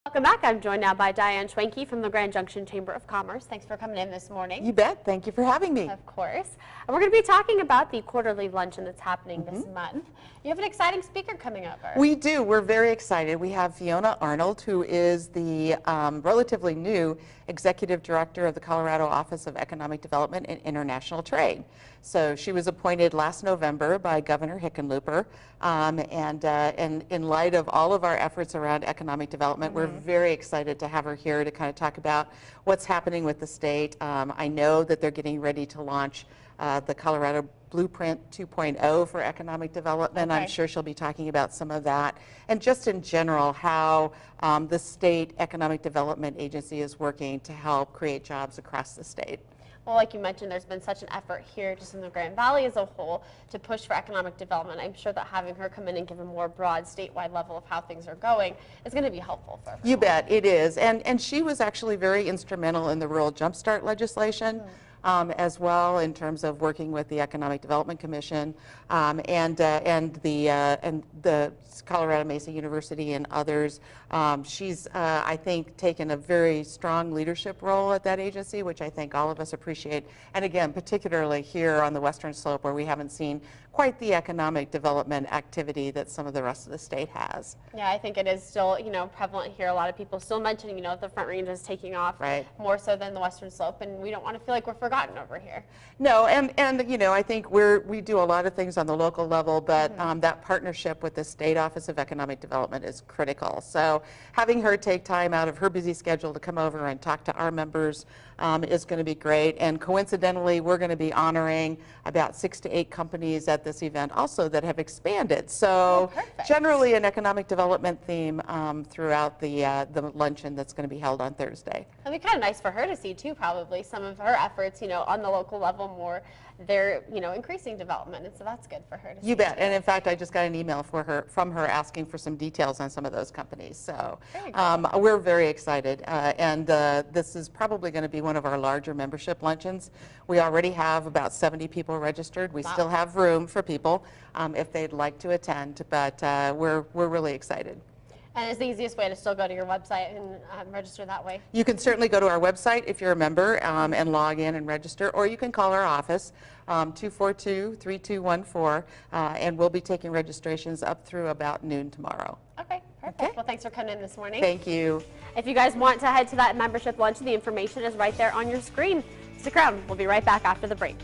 Welcome back. I'm joined now by Diane Schwenke from the Grand Junction Chamber of Commerce. Thanks for coming in this morning. You bet. Thank you for having me. Of course. And we're going to be talking about the quarterly luncheon that's happening this month. You have an exciting speaker coming over. We do. We're very excited. We have Fiona Arnold, who is the relatively new Executive Director of the Colorado Office of Economic Development and International Trade. So she was appointed last November by Governor Hickenlooper, and in light of all of our efforts around economic development, we're very excited to have her here to kind of talk about what's happening with the state. I know that they're getting ready to launch the Colorado Blueprint 2.0 for economic development. I'm sure she'll be talking about some of that, and just in general how the state economic development agency is working to help create jobs across the state. Well, like you mentioned, there's been such an effort here just in the Grand Valley as a whole to push for economic development. I'm sure that having her come in and give a more broad statewide level of how things are going is going to be helpful for everyone. You bet, it is. And she was actually very instrumental in the Rural Jumpstart legislation. As well, in terms of working with the Economic Development Commission and the Colorado Mesa University and others. She's, I think, taken a very strong leadership role at that agency, which I think all of us appreciate. And again, particularly here on the Western Slope, where we haven't seen quite the economic development activity that some of the rest of the state has. Yeah, I think it is still, prevalent here. A lot of people still mentioning, the Front Range is taking off more so than the Western Slope, and we don't want to feel like we're forgotten over here. No, and I think we do a lot of things on the local level, but that partnership with the State Office of Economic Development is critical. So having her take time out of her busy schedule to come over and talk to our members is going to be great. And coincidentally, we're going to be honoring about 6 to 8 companies at this event also that have expanded. So generally an economic development theme throughout the luncheon that's going to be held on Thursday. It'll be kind of nice for her to see too, probably some of her efforts, on the local level more. They're, increasing development, and so that's good for her to see. You bet. And in fact, I just got an email from her asking for some details on some of those companies. So we're very excited, and this is probably going to be one of our larger membership luncheons. We already have about 70 people registered. We still have room for people if they'd like to attend, but we're really excited. And is the easiest way to still go to your website and register that way? You can certainly go to our website if you're a member and log in and register, or you can call our office, 242-3214, and we'll be taking registrations up through about noon tomorrow. Okay, perfect. Well, thanks for coming in this morning. Thank you. If you guys want to head to that membership luncheon, the information is right there on your screen. Stick around. We'll be right back after the break.